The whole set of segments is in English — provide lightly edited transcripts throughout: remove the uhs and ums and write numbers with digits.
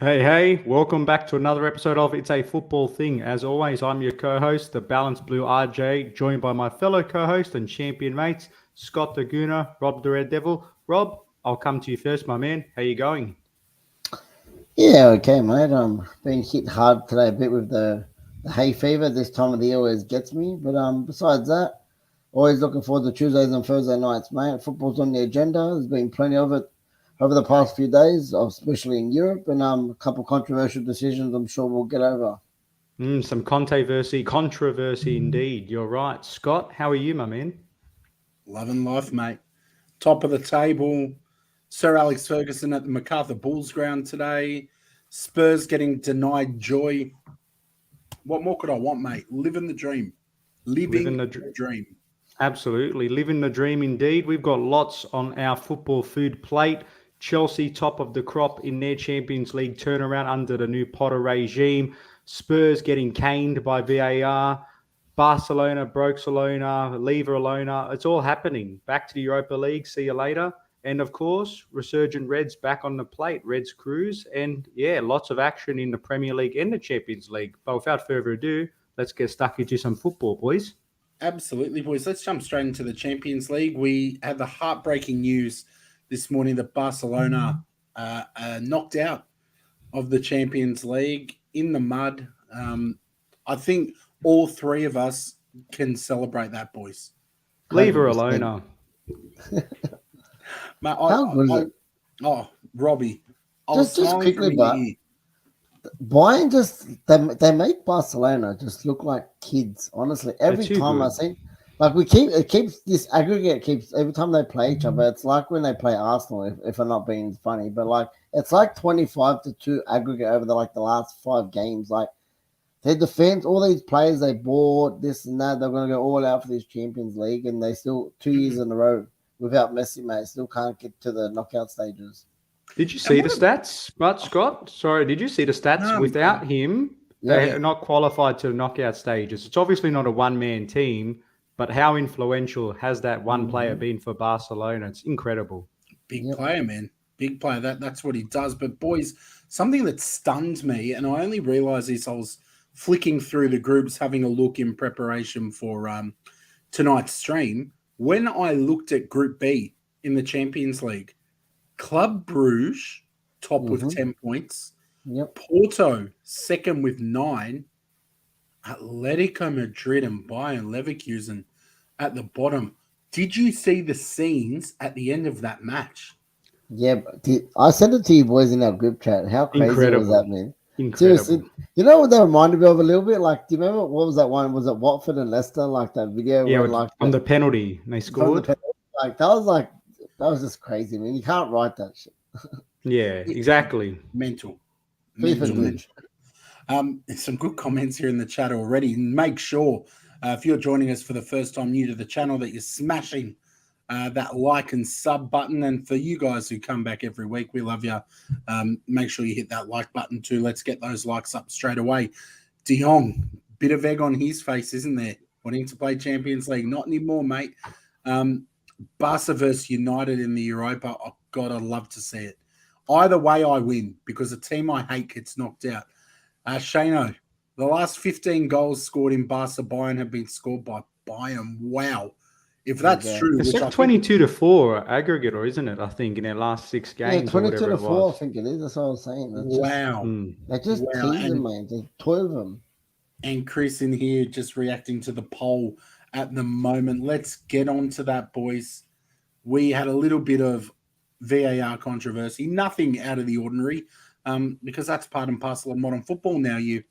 Hey, welcome back to another episode of It's a Football Thing. As always, I'm your co-host, the Balanced Blue RJ, joined by my fellow co-host and champion mates, Scott the Gooner, Rob the Red Devil. Rob, I'll come to you first, my man. How you going? Yeah, okay, mate. I'm being hit hard today a bit with the hay fever. This time of the year always gets me. But besides that, always looking forward to Tuesdays and Thursday nights, mate. Football's on the agenda. There's been plenty of it over the past few days, especially in Europe, and a couple controversial decisions I'm sure we'll get over. Some controversy indeed. You're right. Scott, how are you, my man? Loving life, mate. Top of the table. Sir Alex Ferguson at the MacArthur Bulls ground today. Spurs getting denied joy. What more could I want, mate? Living the dream. Living the dream. Absolutely. Living the dream indeed. We've got lots on our football food plate. Chelsea top of the crop in their Champions League turnaround under the new Potter regime. Spurs getting caned by VAR. Barcelona, Barcelona, leave Alona. It's all happening. Back to the Europa League. See you later. And of course, resurgent Reds back on the plate. Reds cruise. And yeah, lots of action in the Premier League and the Champions League. But without further ado, let's get stuck into some football, boys. Absolutely, boys. Let's jump straight into the Champions League. We had the heartbreaking news this morning that Barcelona knocked out of the Champions League in the mud. I think all three of us can celebrate that, boys. Leave her alone. How good is it? Oh, Robbie. Just quickly, but Bayern they make Barcelona just look like kids. Honestly, every time I see, like this aggregate keeps every time they play each other. It's like when they play Arsenal, if I'm not being funny, but like it's like 25-2 aggregate over the last 5 games. Like their defense, all these players they bought, this and that, they're going to go all out for this Champions League, and they still 2 years in a row without Messi, mate, still can't get to the knockout stages. Did you see the stats, Scott? Sorry, did you see the stats? No, without him, they're not qualified to the knockout stages. It's obviously not a one-man team, but how influential has that one player been for Barcelona? It's incredible. Big player, man. Big player. That's what he does. But, boys, something that stunned me, and I only realised this, I was flicking through the groups, having a look in preparation for tonight's stream. When I looked at Group B in the Champions League, Club Brugge, top with 10 points. Yep. Porto, second with 9. Atletico Madrid and Bayern Leverkusen at the bottom. Did you see the scenes at the end of that match? Yeah, I sent it to you boys in our group chat. How crazy was that, man? Incredible. Seriously, you know what that reminded me of a little bit? Like, do you remember what was that one? Was it Watford and Leicester? Like that video? Yeah, where, like on the penalty they scored. That was just crazy, man. You can't write that shit. Yeah, exactly. Mental. Some good comments here in the chat already. Make sure if you're joining us for the first time new to the channel that you're smashing that like and sub button. And for you guys who come back every week, we love you. Make sure you hit that like button too. Let's get those likes up straight away. De Jong, bit of egg on his face, isn't there? Wanting to play Champions League. Not anymore, mate. Barca versus United in the Europa. Oh, God, I'd love to see it. Either way, I win because a team I hate gets knocked out. Shano, the last 15 goals scored in Barca Bayern have been scored by Bayern. Wow. If that's true. It's 22-4 aggregate, or isn't it? I think in their last 6 games. Yeah, 22-4, I think it is. That's what I was saying. They just tease them, man. They toil them. And Chris in here just reacting to the poll at the moment. Let's get on to that, boys. We had a little bit of VAR controversy. Nothing out of the ordinary, because that's part and parcel of modern football now. You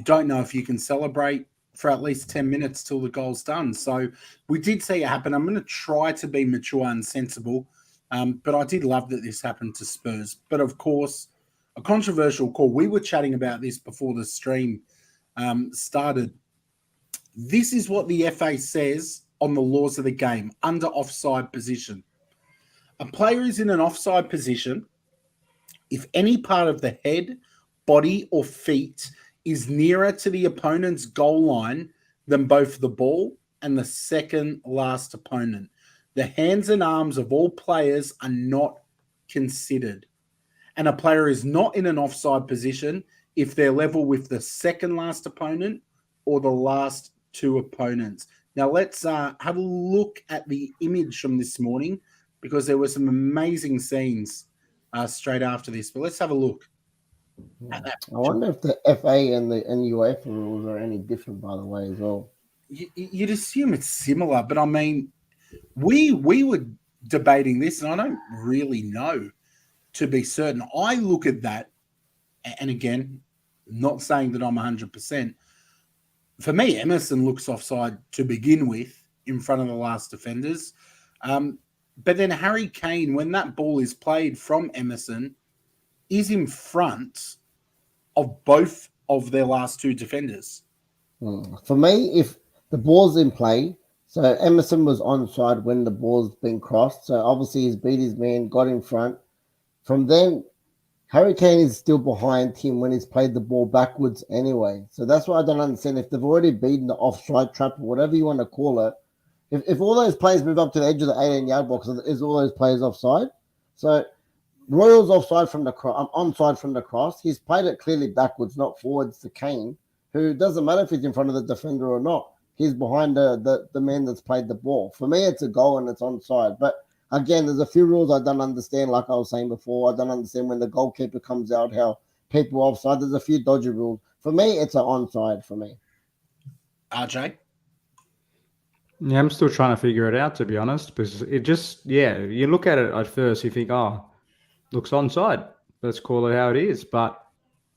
don't know if you can celebrate for at least 10 minutes till the goal's done. So we did see it happen. I'm going to try to be mature and sensible, but I did love that this happened to Spurs. But, of course, a controversial call. We were chatting about this before the stream started. This is what the FA says on the laws of the game under offside position. A player is in an offside position if any part of the head, body, or feet is nearer to the opponent's goal line than both the ball and the second last opponent. The hands and arms of all players are not considered. and a player is not in an offside position if they're level with the second last opponent or the last two opponents. Now, let's have a look at the image from this morning because there were some amazing scenes straight after this. But let's have a look at that. I wonder if the FA and the UEFA rules are any different, by the way, as well. You'd assume it's similar, but I mean, we were debating this, and I don't really know to be certain. I look at that, and again, not saying that I'm 100%. For me, Emerson looks offside to begin with in front of the last defenders. But then Harry Kane, when that ball is played from Emerson, is in front of both of their last two defenders. For me, if the ball's in play, so Emerson was onside when the ball's been crossed. So obviously he's beat his man, got in front. From then, Harry Kane is still behind him when he's played the ball backwards anyway. So that's why I don't understand. If they've already beaten the offside trap or whatever you want to call it, if all those players move up to the edge of the 18-yard box, is all those players offside? So Royal's offside from the onside from the cross. He's played it clearly backwards, not forwards to Kane, who doesn't matter if he's in front of the defender or not. He's behind the man that's played the ball. For me, it's a goal and it's onside. But again, there's a few rules I don't understand, like I was saying before. I don't understand when the goalkeeper comes out, how people are offside. There's a few dodgy rules. For me, it's an onside for me. RJ? Yeah, I'm still trying to figure it out, to be honest, because it just, you look at it at first, you think, looks onside. Let's call it how it is. But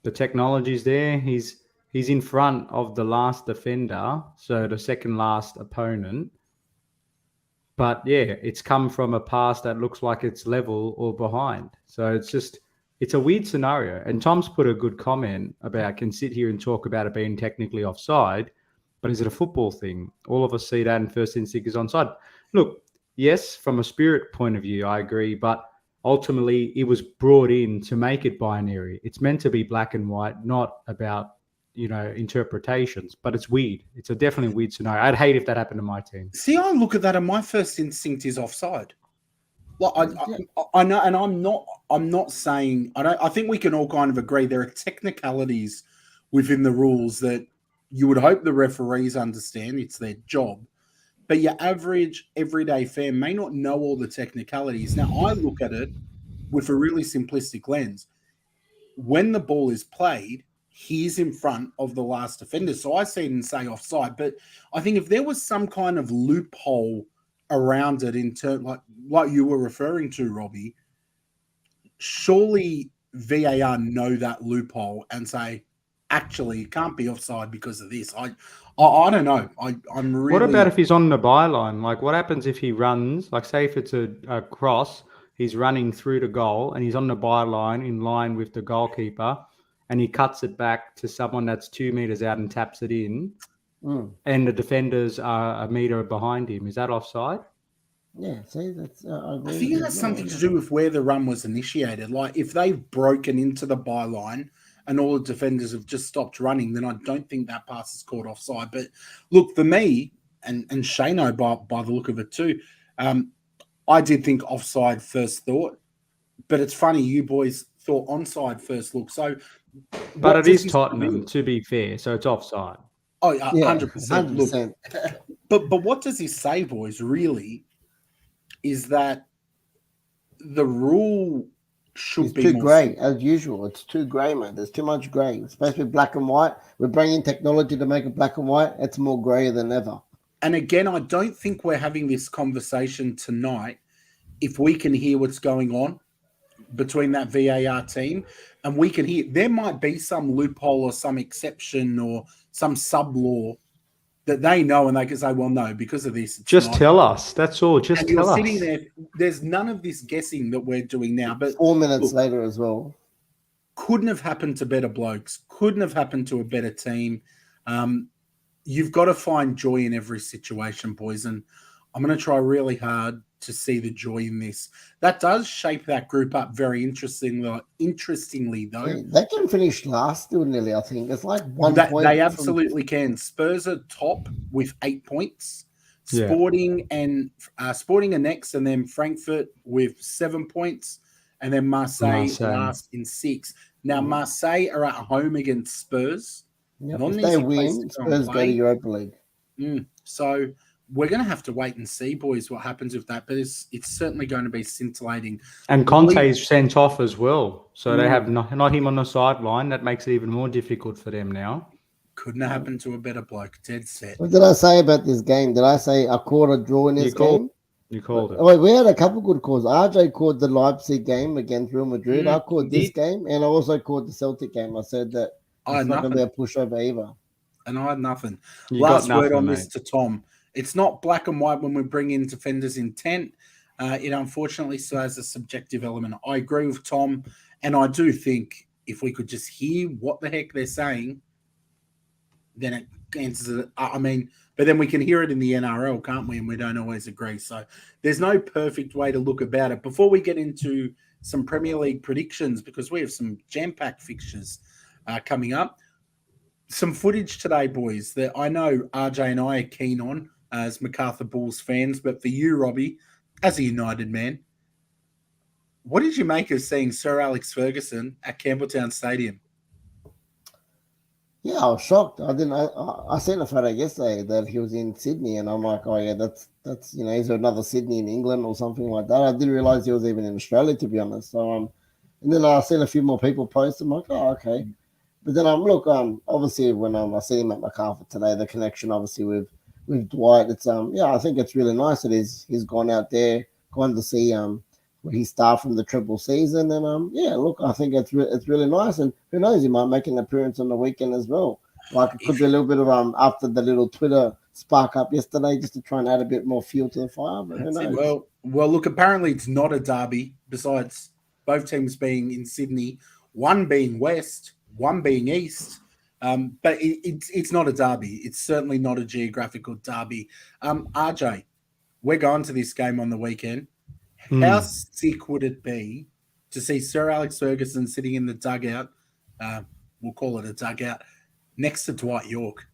the technology's there. He's in front of the last defender, so the second last opponent. But it's come from a pass that looks like it's level or behind. So it's a weird scenario. And Tom's put a good comment about can sit here and talk about it being technically offside, but is it a football thing? All of us see that and first instinct is onside. Look, yes, from a spirit point of view, I agree, but ultimately it was brought in to make it binary. It's meant to be black and white, not about interpretations, but it's weird. It's a definitely weird scenario. I'd hate if that happened to my team. See, I look at that and my first instinct is offside. Like I know, and I'm not saying I think we can all kind of agree there are technicalities within the rules that you would hope the referees understand. It's their job. But your average everyday fan may not know all the technicalities. Now, I look at it with a really simplistic lens. When the ball is played, he's in front of the last defender. So I see it and say offside. But I think if there was some kind of loophole around it in terms like you were referring to, Robbie, surely VAR know that loophole and say, actually, it can't be offside because of this. I don't know. I'm really. What about if he's on the byline? Like, what happens if he runs? Like, say if it's a cross, he's running through the goal and he's on the byline in line with the goalkeeper, and he cuts it back to someone that's 2 meters out and taps it in, and the defenders are a meter behind him. Is that offside? Yeah, see, that's. I think it has something to do with where the run was initiated. Like, if they've broken into the byline and all the defenders have just stopped running, then I don't think that pass is called offside. But look, for me, and Shano by the look of it too, I did think offside first thought. But it's funny, you boys thought onside first look. So, but it is Tottenham, to be fair, so it's offside. Oh, yeah, 100%. 100%. Look, but what does this say, boys, really, is that the rule should be too more grey, as usual. It's too grey, man. There's too much grey. It's supposed to be black and white. We're bringing technology to make it black and white. It's more grey than ever. And again, I don't think we're having this conversation tonight if we can hear what's going on between that VAR team, and we can hear there might be some loophole or some exception or some sub-law that they know, and they can say, well, no, because of this. Just tell us. That's all. Just tell us. Sitting there, there's none of this guessing that we're doing now. But 4 minutes later as well. Couldn't have happened to better blokes. Couldn't have happened to a better team. You've got to find joy in every situation, boys. And I'm going to try really hard to see the joy in this. That does shape that group up very interestingly, though. Yeah, they can finish last still nearly, I think. It's like 1 point. They absolutely can. Spurs are top with 8 points. Sporting are next, and then Frankfurt with 7 points. and then Marseille last in 6. Now, Marseille are at home against Spurs. Yep. If they win, Spurs go to Europa League. So we're going to have to wait and see, boys, what happens with that. But it's certainly going to be scintillating. And Conte's sent off as well. So they have not him on the sideline. That makes it even more difficult for them now. Couldn't have happened to a better bloke. Dead set. What did I say about this game? Did I say I called a draw in this game? You called it. Wait, we had a couple good calls. RJ called the Leipzig game against Real Madrid. I called this game, and I also called the Celtic game. I said that it's not going to be a pushover either. And I had nothing. Last word on this to Tom. It's not black and white when we bring in defenders' intent. It unfortunately still has a subjective element. I agree with Tom, and I do think if we could just hear what the heck they're saying, then it answers it. I mean, but then we can hear it in the NRL, can't we? And we don't always agree. So there's no perfect way to look about it. Before we get into some Premier League predictions, because we have some jam-packed fixtures coming up, some footage today, boys, that I know RJ and I are keen on as MacArthur Bulls fans, but for you, Robbie, as a United man, what did you make of seeing Sir Alex Ferguson at Campbelltown Stadium? Yeah, I was shocked. I seen a photo yesterday that he was in Sydney, and I'm like, oh yeah, that's is there another Sydney in England or something like that? I didn't realize he was even in Australia, to be honest. So and then I seen a few more people post. I'm like, oh okay. But then obviously when I see him at MacArthur today, the connection obviously with Dwight, it's I think it's really nice that he's gone out there, gone to see his start from the triple season, and I think it's really nice, and who knows, he might make an appearance on the weekend as well. Like it could be a little bit of after the little Twitter spark up yesterday, just to try and add a bit more fuel to the fire. But who knows? Well, look, apparently it's not a derby. Besides both teams being in Sydney, one being West, one being East. But it's not a derby. It's certainly not a geographical derby. RJ, we're going to this game on the weekend. How sick would it be to see Sir Alex Ferguson sitting in the dugout, we'll call it a dugout, next to Dwight Yorke?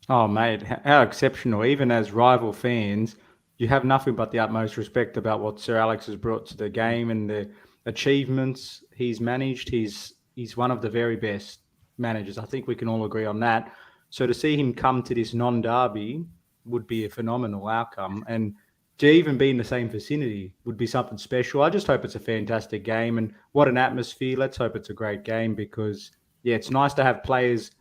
Oh, mate, how exceptional. Even as rival fans, you have nothing but the utmost respect about what Sir Alex has brought to the game and the achievements he's managed. He's one of the very best managers. I think we can all agree on that. So to see him come to this non-derby would be a phenomenal outcome. And to even be in the same vicinity would be something special. I just hope it's a fantastic game, and what an atmosphere. Let's hope it's a great game because, it's nice to have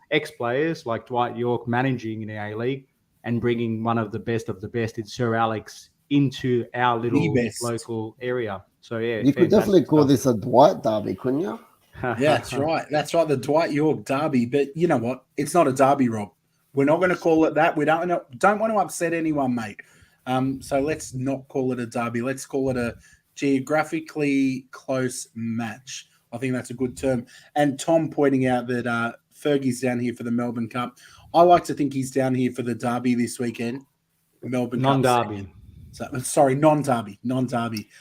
ex-players like Dwight Yorke managing in the A-League and bringing one of the best in Sir Alex into our little local area. So, you could definitely call this a Dwight derby, couldn't you? Yeah, that's right. That's right, the Dwight Yorke derby. But you know what? It's not a derby, Rob. We're not going to call it that. We don't want to upset anyone, mate. So let's not call it a derby. Let's call it a geographically close match. I think that's a good term. And Tom pointing out that Fergie's down here for the Melbourne Cup. I like to think he's down here for the derby this weekend. Melbourne non-derby. Sorry, non-derby.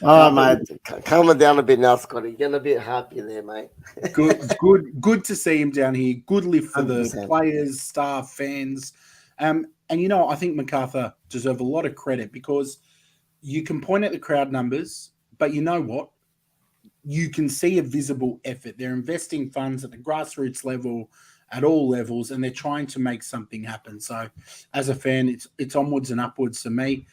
Oh, mate, calm it down a bit now, Scotty. You're getting a bit happy there, mate. Good to see him down here. Good lift for 100%. The players, staff, fans. And, I think MacArthur deserve a lot of credit because you can point at the crowd numbers, but you know what? You can see a visible effort. They're investing funds at the grassroots level, at all levels, and they're trying to make something happen. So as a fan, it's onwards and upwards for me.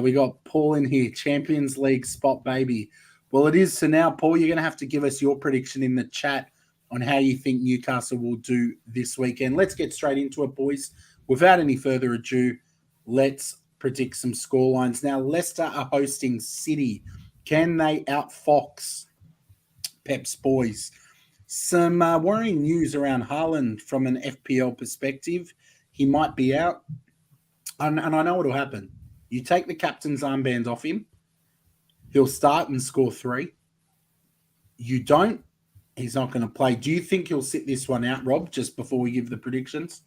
We got Paul in here, Champions League spot, baby. Well, it is. So now, Paul, you're going to have to give us your prediction in the chat on how you think Newcastle will do this weekend. Let's get straight into it, boys. Without any further ado, let's predict some scorelines. Now, Leicester are hosting City. Can they outfox Pep's boys? Some worrying news around Haaland from an FPL perspective. He might be out. And I know what will happen. You take the captain's armband off him, he'll start and score 3. You don't, he's not going to play. Do you think he'll sit this one out, Rob, just before we give the predictions?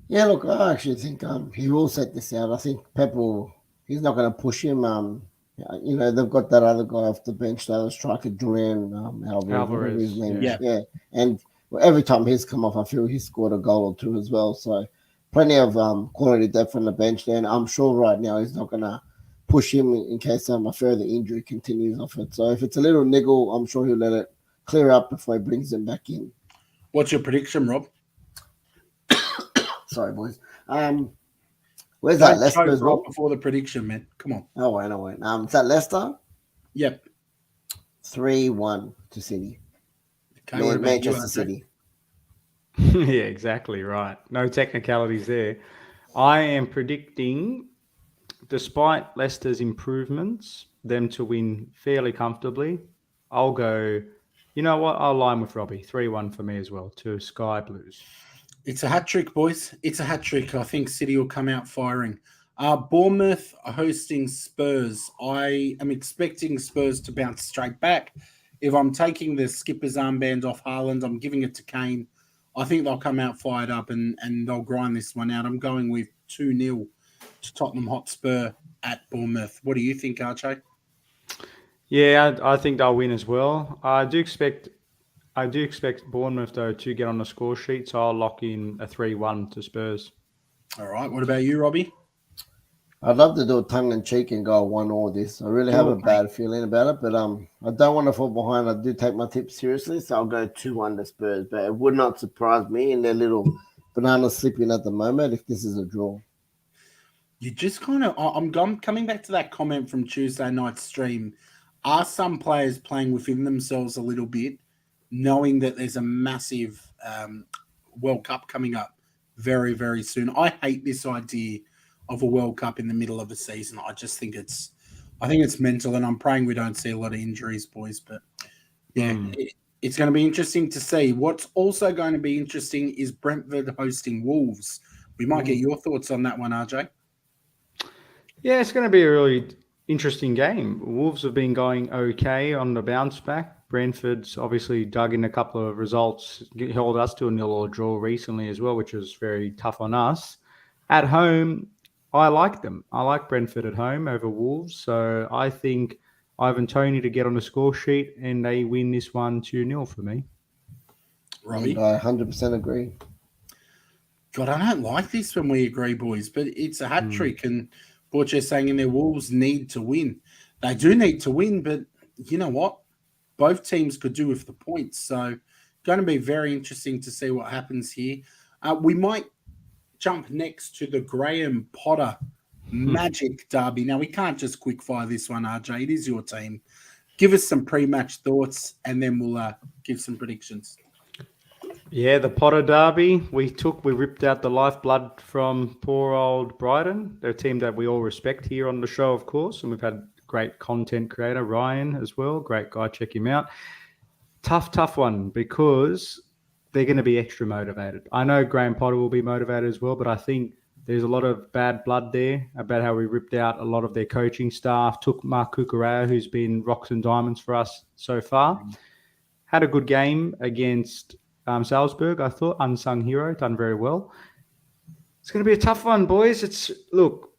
Yeah, look, I actually think he will set this out. I think Pep he's not going to push him. They've got that other guy off the bench, the other striker, Julian Alvarez. His name is. Yeah. And every time he's come off, I feel he's scored a goal or 2 as well. So plenty of quality depth on the bench there. And I'm sure right now he's not going to push him in case a further injury continues off it. So if it's a little niggle, I'm sure he'll let it clear up before he brings him back in. What's your prediction, Rob? Sorry, boys. Where's that Leicester as well? Before the prediction, man. Come on. Oh wait. Is that Leicester? Yep. 3-1 to City. Okay, Manchester City. Yeah, exactly right. No technicalities there. I am predicting, despite Leicester's improvements, them to win fairly comfortably. I'll go, you know what? I'll line with Robbie. 3-1 for me as well to Sky Blues. It's a hat trick, boys. It's a hat trick. I think City will come out firing. Bournemouth are hosting Spurs. I am expecting Spurs to bounce straight back. If I'm taking the skipper's armband off Haaland, I'm giving it to Kane. I think they'll come out fired up and they'll grind this one out. I'm going with 2-0 to Tottenham Hotspur at Bournemouth. What do you think, Archie? Yeah, I think they'll win as well. I do expect Bournemouth, though, to get on the score sheet, so I'll lock in a 3-1 to Spurs. All right. What about you, Robbie? I'd love to do a tongue-in-cheek and go 1-1 this. I really have a bad feeling about it, but I don't want to fall behind. I do take my tips seriously, so I'll go 2-1 to Spurs. But it would not surprise me in their little banana slipping at the moment if this is a draw. You just kind of... I'm coming back to that comment from Tuesday night's stream. Are some players playing within themselves a little bit, knowing that there's a massive World Cup coming up very, very soon? I hate this idea of a World Cup in the middle of the season. I just think it's mental, and I'm praying we don't see a lot of injuries, boys. But yeah, it's going to be interesting to see. What's also going to be interesting is Brentford hosting Wolves. We might get your thoughts on that one, RJ. Yeah, it's going to be a really interesting game. Wolves have been going okay on the bounce back. Brentford's obviously dug in a couple of results, held us to a 0-0 draw recently as well, which was very tough on us. At home, I like them. I like Brentford at home over Wolves. So I think Ivan Toney to get on the score sheet and they win this one 2-0 for me. Robbie? And I 100% agree. God, I don't like this when we agree, boys, but it's a hat trick. And Borche's saying in their Wolves need to win. They do need to win, but you know what? Both teams could do with the points. So going to be very interesting to see what happens here. We might jump next to the Graham Potter Magic Derby. Now, we can't just quickfire this one, RJ. It is your team. Give us some pre-match thoughts, and then we'll give some predictions. Yeah, the Potter Derby. We ripped out the lifeblood from poor old Brighton. They're a team that we all respect here on the show, of course, and we've had great content creator, Ryan, as well. Great guy. Check him out. Tough one because they're going to be extra motivated. I know Graham Potter will be motivated as well, but I think there's a lot of bad blood there about how we ripped out a lot of their coaching staff, took Mark Cucurella, who's been rocks and diamonds for us so far. Had a good game against Salzburg, I thought. Unsung hero, done very well. It's going to be a tough one, boys.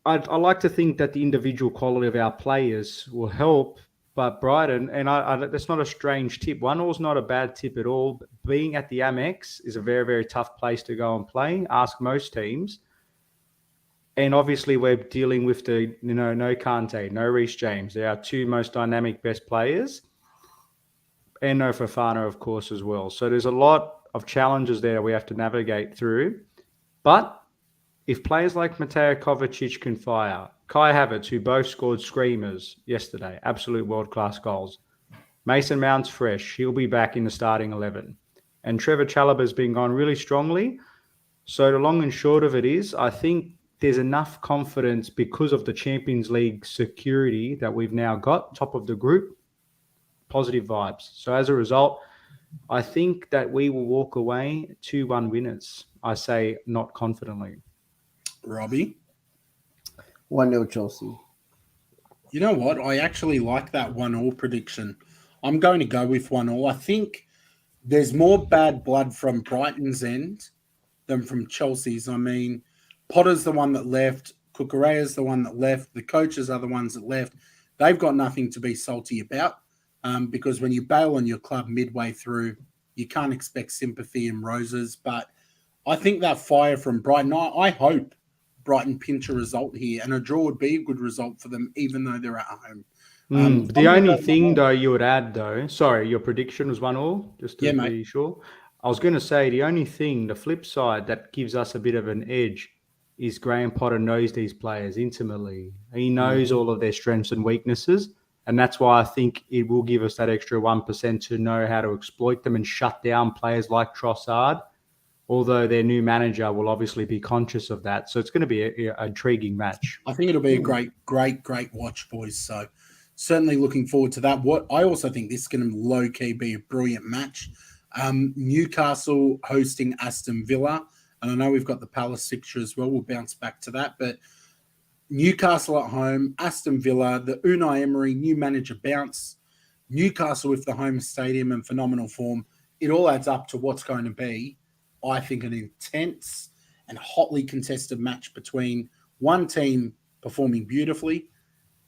I like to think that the individual quality of our players will help, but Brighton, and that's not a strange tip. 1-0 is not a bad tip at all. Being at the Amex is a very, very tough place to go and play. Ask most teams. And obviously we're dealing with no Conte, no Reece James. They are two most dynamic best players. And no Fofana, of course, as well. So there's a lot of challenges there we have to navigate through. But if players like Mateo Kovacic can fire, Kai Havertz, who both scored screamers yesterday, absolute world-class goals. Mason Mount's fresh. He'll be back in the starting 11. And Trevor Chalobah's been going really strongly. So the long and short of it is, I think there's enough confidence because of the Champions League security that we've now got, top of the group, positive vibes. So as a result, I think that we will walk away 2-1 winners. I say not confidently. Robbie? 1-0 Chelsea. You know what? I actually like that 1-1 prediction. I'm going to go with 1-1. I think there's more bad blood from Brighton's end than from Chelsea's. I mean, Potter's the one that left. Cucurella's the one that left. The coaches are the ones that left. They've got nothing to be salty about because when you bail on your club midway through, you can't expect sympathy and roses. But I think that fire from Brighton, I hope Brighton pinch a result here, and a draw would be a good result for them, even though they're at home. The only thing, though, you would add, though, sorry, your prediction was 1-1, just to be sure. I was going to say the only thing, the flip side that gives us a bit of an edge is Graham Potter knows these players intimately. He knows all of their strengths and weaknesses, and that's why I think it will give us that extra 1% to know how to exploit them and shut down players like Trossard, although their new manager will obviously be conscious of that. So it's going to be an intriguing match. I think it'll be a great watch, boys. So certainly looking forward to that. What I also think this is going to low-key be a brilliant match. Newcastle hosting Aston Villa. And I know we've got the Palace fixture as well. We'll bounce back to that. But Newcastle at home, Aston Villa, the Unai Emery new manager bounce, Newcastle with the home stadium and phenomenal form. It all adds up to what's going to be, I think, an intense and hotly contested match between one team performing beautifully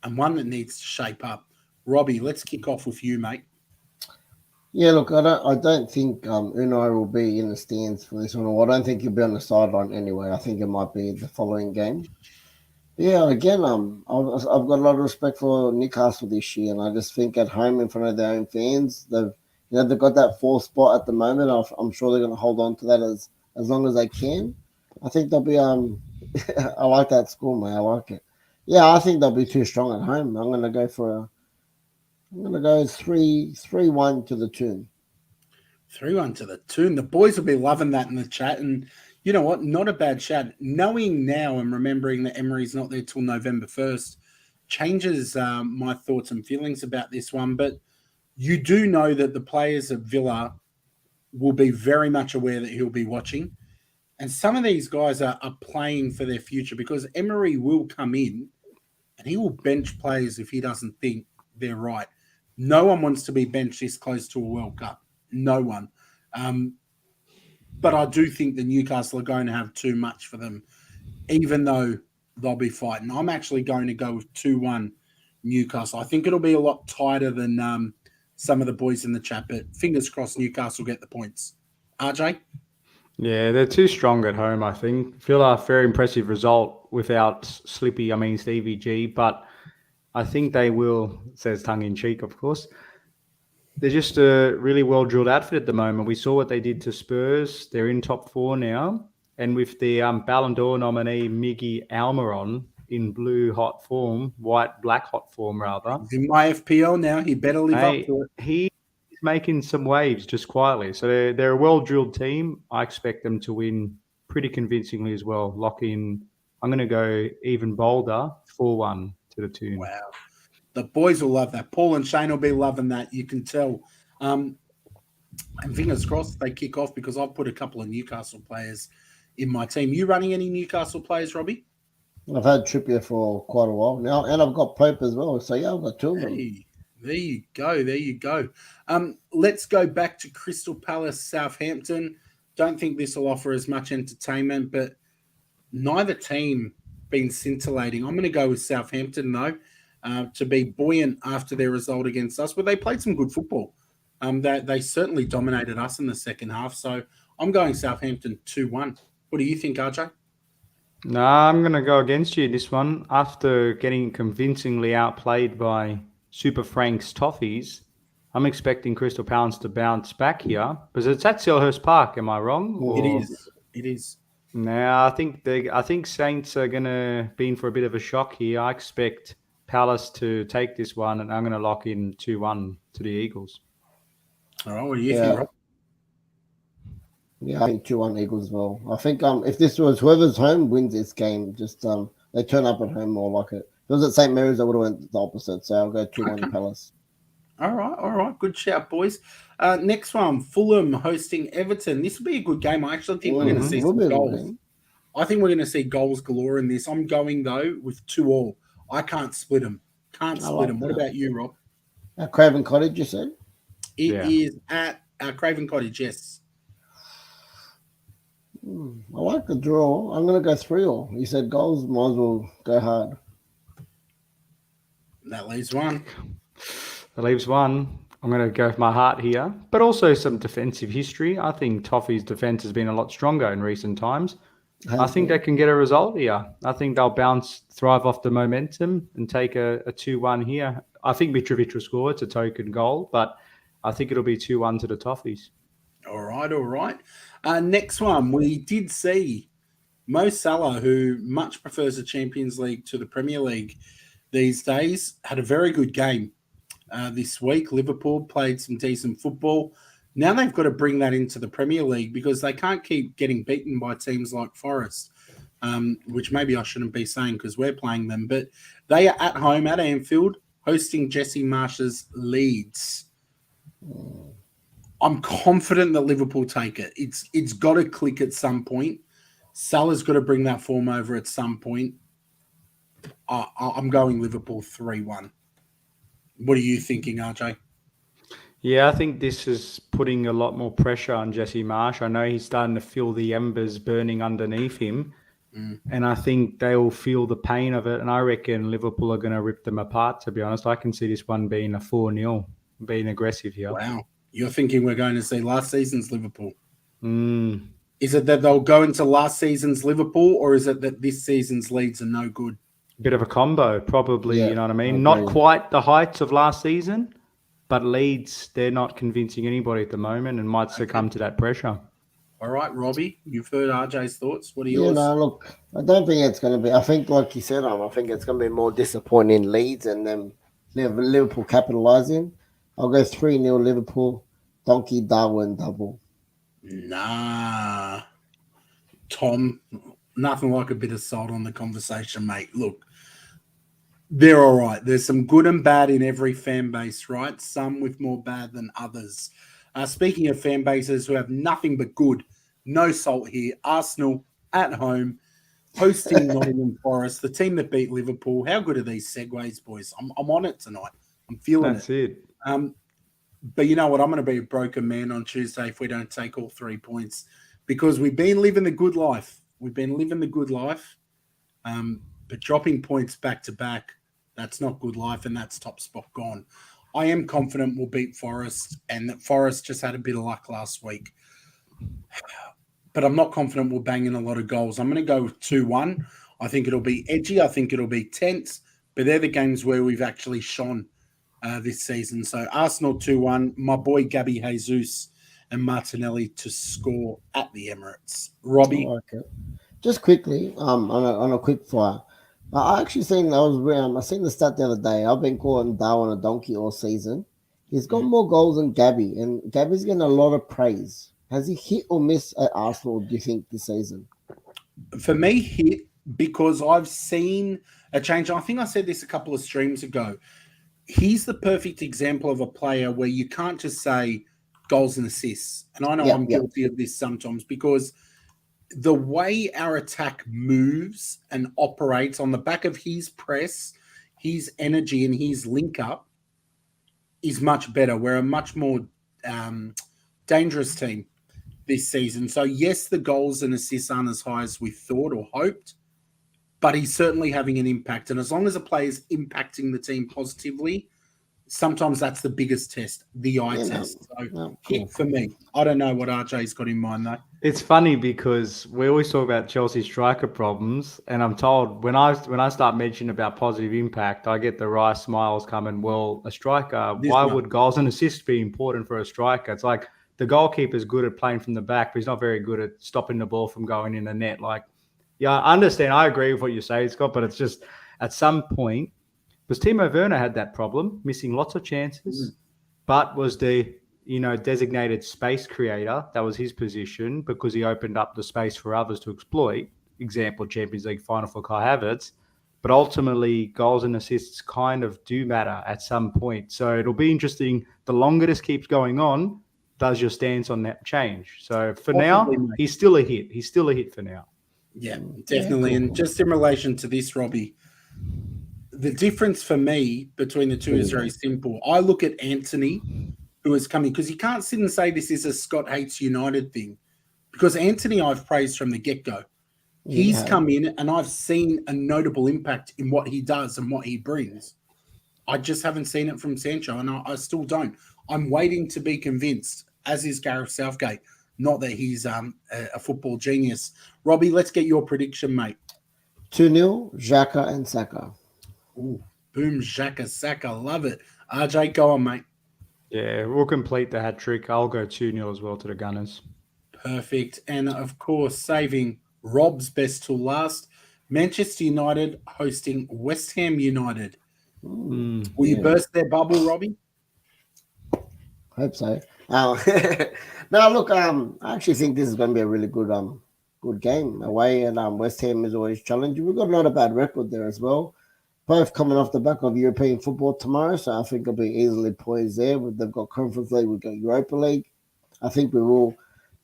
and one that needs to shape up. Robbie, let's kick off with you, mate. Yeah, look, I don't think Unai will be in the stands for this one, or I don't think he'll be on the sideline anyway. I think it might be the following game. Yeah, again, I've got a lot of respect for Newcastle this year, and I just think at home in front of their own fans, they've got that fourth spot at the moment. I'm sure they're going to hold on to that as long as they can. I think they'll be I like that score, man. I like it. Yeah, I think they'll be too strong at home. I'm going to go 3-1 to the Toon. 3-1 to the Toon. The boys will be loving that in the chat. And you know what? Not a bad chat. Knowing now and remembering that Emery's not there till November 1st changes my thoughts and feelings about this one. But you do know that the players of Villa will be very much aware that he'll be watching. And some of these guys are playing for their future because Emery will come in and he will bench players if he doesn't think they're right. No one wants to be benched this close to a World Cup. No one. But I do think the Newcastle are going to have too much for them, even though they'll be fighting. I'm actually going to go with 2-1 Newcastle. I think it'll be a lot tighter than some of the boys in the chat, but fingers crossed Newcastle get the points. RJ? Yeah, they're too strong at home, I think. Villa, very impressive result without Stevie G, but I think they will, says tongue-in-cheek, of course. They're just a really well-drilled outfit at the moment. We saw what they did to Spurs. They're in top 4 now. And with the Ballon d'Or nominee, Miggy Almiron, in black hot form, rather. He's in my FPL now. He better live up to it. He's making some waves just quietly. So they're a well-drilled team. I expect them to win pretty convincingly as well. Lock in. I'm going to go even bolder, 4-1 to the Toon. Wow. The boys will love that. Paul and Shane will be loving that. You can tell. And fingers crossed they kick off because I've put a couple of Newcastle players in my team. You running any Newcastle players, Robbie? I've had Trippier for quite a while now, and I've got Pope as well. So, yeah, I've got 2 of them. Hey, there you go. Let's go back to Crystal Palace, Southampton. Don't think this will offer as much entertainment, but neither team been scintillating. I'm going to go with Southampton, though, to be buoyant after their result against us. But they played some good football. They certainly dominated us in the second half. So I'm going Southampton 2-1. What do you think, RJ? No, I'm going to go against you this one. After getting convincingly outplayed by Super Frank's Toffees, I'm expecting Crystal Palace to bounce back here because it's at Selhurst Park. Am I wrong? It is. No, I think Saints are going to be in for a bit of a shock here. I expect Palace to take this one, and I'm going to lock in 2-1 to the Eagles. All right, what do you think, Rob? Yeah, I think 2-1 Eagles as well. I think if this was whoever's home wins this game, just they turn up at home more like it. If it was at St. Mary's, I would have went the opposite. So I'll go 2-1 Palace. All right. Good shout, boys. Next one, Fulham hosting Everton. This will be a good game. I actually think we're going to see some goals. I think we're going to see goals galore in this. I'm going, though, with 2-2. I can't split them. What about you, Rob? Craven Cottage, you said? It is at Craven Cottage, yes. I like the draw. I'm going to go 3-3. You said goals, might as well go hard. That leaves one. I'm going to go with my heart here, but also some defensive history. I think Toffee's defense has been a lot stronger in recent times. I think they can get a result here. I think they'll thrive off the momentum and take a 2-1 here. I think Mitrovic will score. It's a token goal, but I think it'll be 2-1 to the Toffees. All right. Next one, we did see Mo Salah, who much prefers the Champions League to the Premier League these days, had a very good game this week. Liverpool played some decent football. Now they've got to bring that into the Premier League because they can't keep getting beaten by teams like Forest, which maybe I shouldn't be saying because we're playing them. But they are at home at Anfield hosting Jesse Marsh's Leeds. I'm confident that Liverpool take it. It's got to click at some point. Salah's got to bring that form over at some point. I'm going Liverpool 3-1. What are you thinking, RJ? Yeah, I think this is putting a lot more pressure on Jesse Marsh. I know he's starting to feel the embers burning underneath him, and I think they will feel the pain of it. And I reckon Liverpool are going to rip them apart, to be honest. I can see this one being a 4-0, being aggressive here. Wow. You're thinking we're going to see last season's Liverpool? Is it that they'll go into last season's Liverpool, or is it that this season's Leeds are no good? Bit of a combo, probably, you know what I mean? Not quite the heights of last season, but Leeds, they're not convincing anybody at the moment and might succumb to that pressure. All right, Robbie, you've heard RJ's thoughts. What are yours? You know, look, I don't think it's going to be. I think, like you said, I think it's going to be more disappointing Leeds and then Liverpool capitalising. I'll go 3-0 Liverpool, Donkey Darwin double. Nah. Tom, nothing like a bit of salt on the conversation, mate. Look, they're all right. There's some good and bad in every fan base, right? Some with more bad than others. Speaking of fan bases who have nothing but good, no salt here. Arsenal at home, hosting Nottingham Forest, the team that beat Liverpool. How good are these segues, boys? I'm on it tonight. I'm feeling That's it. But you know what? I'm going to be a broken man on Tuesday if we don't take all 3 points because we've been living the good life. But dropping points back to back, that's not good life, and that's top spot gone. I am confident we'll beat Forest, and that Forest just had a bit of luck last week. But I'm not confident we'll bang in a lot of goals. I'm going to go with 2-1. I think it'll be edgy. I think it'll be tense. But they're the games where we've actually shone this season. So Arsenal 2-1. My boy Gabby Jesus and Martinelli to score at the Emirates. Robbie? Okay. Just quickly, on a quick fire. I actually seen I seen the stat the other day. I've been calling Darwin a donkey all season. He's got more goals than Gabby, and Gabby's getting a lot of praise. Has he hit or missed at Arsenal, do you think, this season? For me, hit because I've seen a change. I think I said this a couple of streams ago. He's the perfect example of a player where you can't just say goals and assists. And I know I'm guilty of this sometimes because the way our attack moves and operates on the back of his press, his energy and his link up is much better. We're a much more dangerous team this season. So yes, the goals and assists aren't as high as we thought or hoped, but he's certainly having an impact. And as long as a player is impacting the team positively, sometimes that's the biggest test, the eye test. So hit for me. I don't know what RJ's got in mind though. It's funny because we always talk about Chelsea striker problems, and I'm told when I start mentioning about positive impact, I get the wry smiles coming. Well, a striker, why would goals and assists be important for a striker? It's like the goalkeeper's good at playing from the back, but he's not very good at stopping the ball from going in the net. Like, yeah, I understand. I agree with what you say, Scott, but it's just at some point, because Timo Werner had that problem, missing lots of chances, but was the designated space creator. That was his position because he opened up the space for others to exploit. Example, Champions League final for Kai Havertz. But ultimately, goals and assists kind of do matter at some point. So it'll be interesting. The longer this keeps going on, does your stance on that change? So for now, he's still a hit. He's still a hit for now. Yeah, definitely. And just in relation to this, Robbie, the difference for me between the two is very simple. I look at Anthony, who is coming, because you can't sit and say this is a Scott hates United thing, because Anthony I've praised from the get-go. He's come in and I've seen a notable impact in what he does and what he brings. I just haven't seen it from Sancho, and I still don't. I'm waiting to be convinced, as is Gareth Southgate. Not that he's a football genius. Robbie, let's get your prediction, mate. 2-0, Xhaka and Saka. Ooh, boom, Xhaka, Saka. Love it. RJ, go on, mate. Yeah, we'll complete the hat trick. I'll go 2-0 as well to the Gunners. Perfect. And, of course, saving Rob's best till last, Manchester United hosting West Ham United. Will you burst their bubble, Robbie? Hope so. No, look, I actually think this is going to be a really good game away, and West Ham is always challenging. We've got not a bad record there as well. Both coming off the back of European football tomorrow, so I think it'll be easily poised there. They've got Conference League, we've got Europa League. I think we will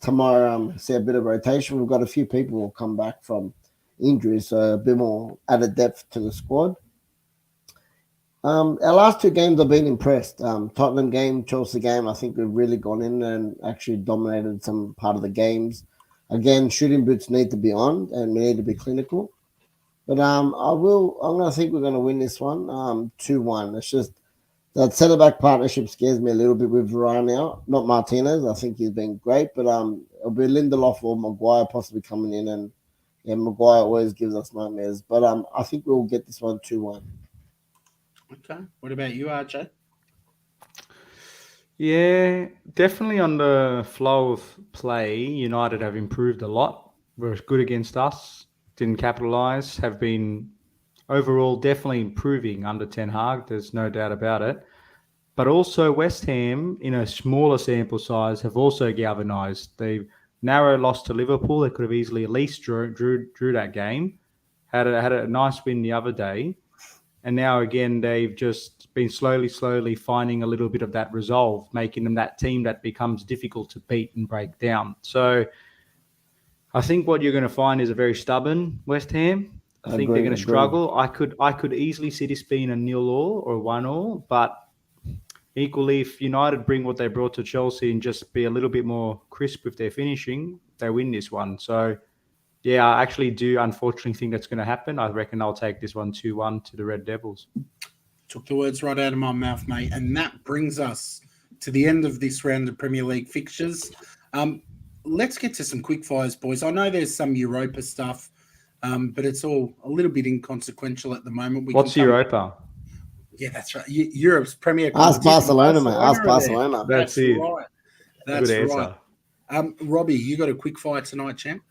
tomorrow see a bit of rotation. We've got a few people who will come back from injuries, so a bit more added depth to the squad. Our last two games I've been impressed. Tottenham game, Chelsea game, I think we've really gone in and actually dominated some part of the games. Again, shooting boots need to be on and we need to be clinical. But I'm gonna think we're gonna win this one 2-1. It's just that centre-back partnership scares me a little bit with Varane now. Not Martinez. I think he's been great, but it'll be Lindelof or Maguire possibly coming in, and Maguire always gives us nightmares. But I think we'll get this one 2-1. Okay. What about you, RJ? Yeah, definitely on the flow of play, United have improved a lot. Were good against us, didn't capitalise, have been overall definitely improving under Ten Hag. There's no doubt about it. But also West Ham, in a smaller sample size, have also galvanised. They've narrow loss to Liverpool. They could have easily at least drew that game. Had a nice win the other day. And now, again, they've just been slowly finding a little bit of that resolve, making them that team that becomes difficult to beat and break down. So I think what you're going to find is a very stubborn West Ham. I think they're going to struggle. I could easily see this being a 0-0 or a 1-0, but equally, if United bring what they brought to Chelsea and just be a little bit more crisp with their finishing, they win this one. So yeah, I actually do unfortunately think that's going to happen. I reckon I'll take this one 2-1 to the Red Devils. Took the words right out of my mouth, mate. And that brings us to the end of this round of Premier League fixtures. Let's get to some quickfires, boys. I know there's some Europa stuff, but it's all a little bit inconsequential at the moment. What's Europa? Yeah, that's right. Europe's Premier. Ask Barcelona, mate. Ask Barcelona. That's it. Right. That's Good right. answer. Robbie, you got a quickfire tonight, champ?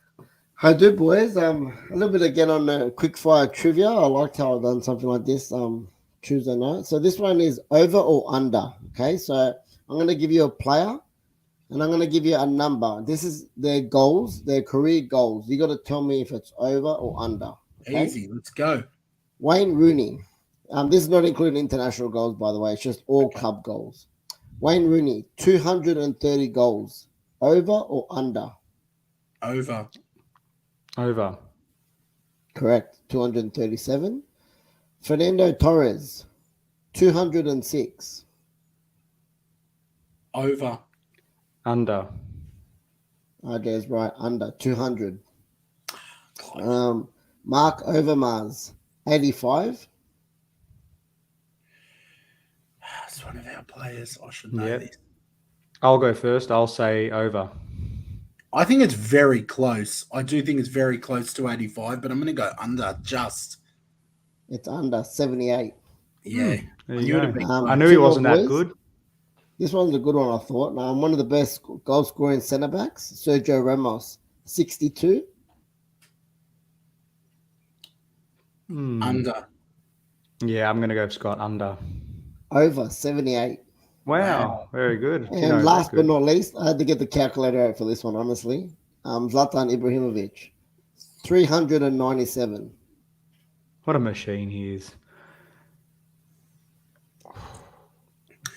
I do, boys. A little bit again on the quickfire trivia. I liked how I've done something like this Tuesday night. So this one is over or under. Okay, so I'm going to give you a player and I'm going to give you a number. This is their goals, their career goals. You got to tell me if it's over or under. Okay? Easy. Let's go. Wayne Rooney. This is not including international goals, by the way. It's just all club goals. Wayne Rooney, 230 goals. Over or under? Over. Over. Correct. 237. Fernando Torres, 206. Over. Under. RJ's right. Under 200. Mark Overmars, 85. That's one of our players. I should know this. I'll go first. I'll say over. I think it's very close. I do think it's very close to 85, but I'm going to go under just. It's under 78. Yeah. I knew he wasn't that good. This one's a good one, I thought. One of the best goal-scoring centre-backs, Sergio Ramos, 62. Under. Yeah, I'm going to go Scott under. Over 78. Wow. Very good. And last but not least, I had to get the calculator out for this one, honestly. Zlatan Ibrahimovic, 397. What a machine he is.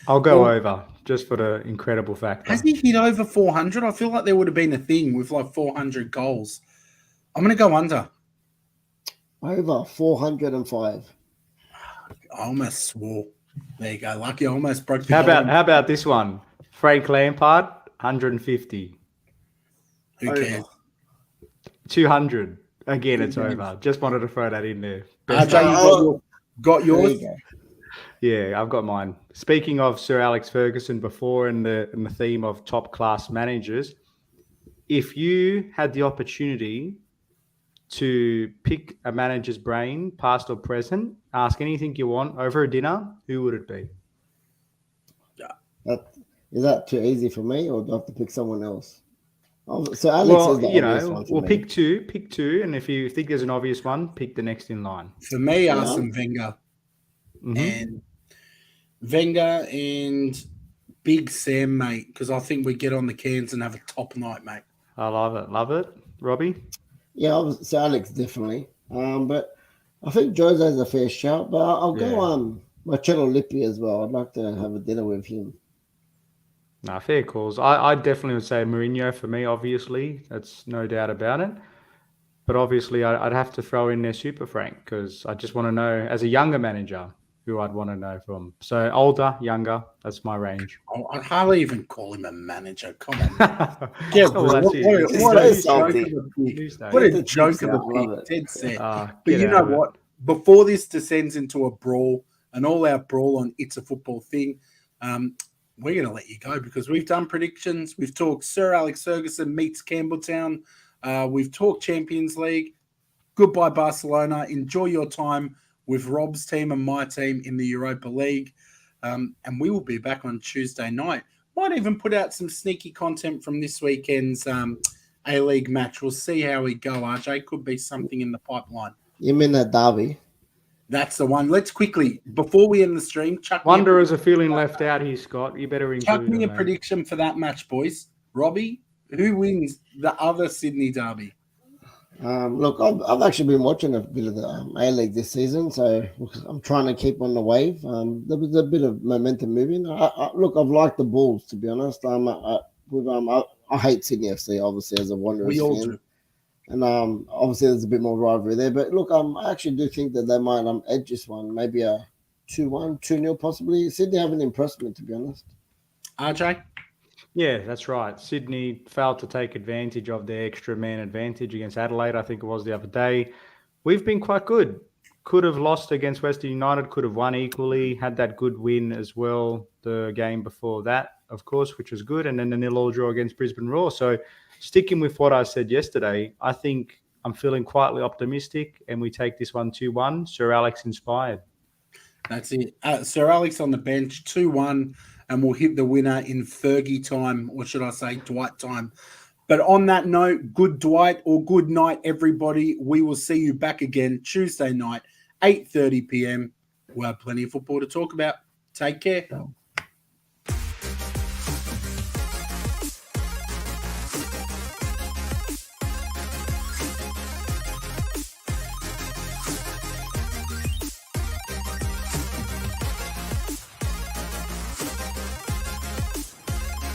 I'll go over just for the incredible factor. Has he hit over 400? I feel like there would have been a thing with like 400 goals. I'm going to go under. Over 405. I almost swore. There you go. Lucky I almost broke the How about this one? Frank Lampard, 150. Who cares? 200. Again, it's over. Just wanted to throw that in there. RJ, got yours? Yeah, I've got mine. Speaking of Sir Alex Ferguson before in the theme of top class managers, if you had the opportunity to pick a manager's brain, past or present, ask anything you want over a dinner, who would it be? Is that too easy for me, or do I have to pick someone else? So Alex is the obvious one for me. Pick two, and if you think there's an obvious one, pick the next in line. For me, Arsene Wenger. And Wenger and Big Sam, mate, because I think we get on the cans and have a top night, mate. I love it. Robbie? Yeah, so Alex definitely. But I think Jose's a fair shout, but I'll go Marcello Lippi as well. I'd like to have a dinner with him. No, fair calls. I definitely would say Mourinho for me, obviously. That's no doubt about it. But obviously, I'd have to throw in there Super Frank because I just want to know, as a younger manager, who I'd want to know from. So older, younger, that's my range. I'd hardly even call him a manager. Come on. What a joke of a pick. Dead set. But you know what? Before this descends into a brawl, an all-out brawl on It's a Football Thing, we're going to let you go because we've done predictions. We've talked Sir Alex Ferguson meets Campbelltown. We've talked Champions League. Goodbye, Barcelona. Enjoy your time with Rob's team and my team in the Europa League. And we will be back on Tuesday night. Might even put out some sneaky content from this weekend's A-League match. We'll see how we go, RJ. Could be something in the pipeline. You mean that derby? That's the one. Let's quickly, before we end the stream, Wanderers are feeling left out here, Scott. You better chuck me a prediction for that match, boys. Robbie, who wins the other Sydney derby? Look, I've actually been watching a bit of the A-League this season, so I'm trying to keep on the wave. There was a bit of momentum moving. Look, I've liked the Bulls, to be honest. I hate Sydney FC, obviously, as a Wanderers We all fan. do. And obviously, there's a bit more rivalry there. But look, I actually do think that they might edge this one. Maybe a 2-1, 2-0 possibly. Sydney haven't impressed me, to be honest. RJ? Yeah, that's right. Sydney failed to take advantage of their extra man advantage against Adelaide, I think it was the other day. We've been quite good. Could have lost against Western United, could have won equally, had that good win as well the game before that, of course, which was good, and then the 0-0 draw against Brisbane Roar. So sticking with what I said yesterday, I think I'm feeling quietly optimistic, and we take this one 2-1. Sir Alex inspired. That's it. Sir Alex on the bench, 2-1, and we'll hit the winner in Fergie time, or should I say Dwight time. But on that note, good Dwight or good night, everybody. We will see you back again Tuesday night, 8:30 p.m. We'll have plenty of football to talk about. Take care.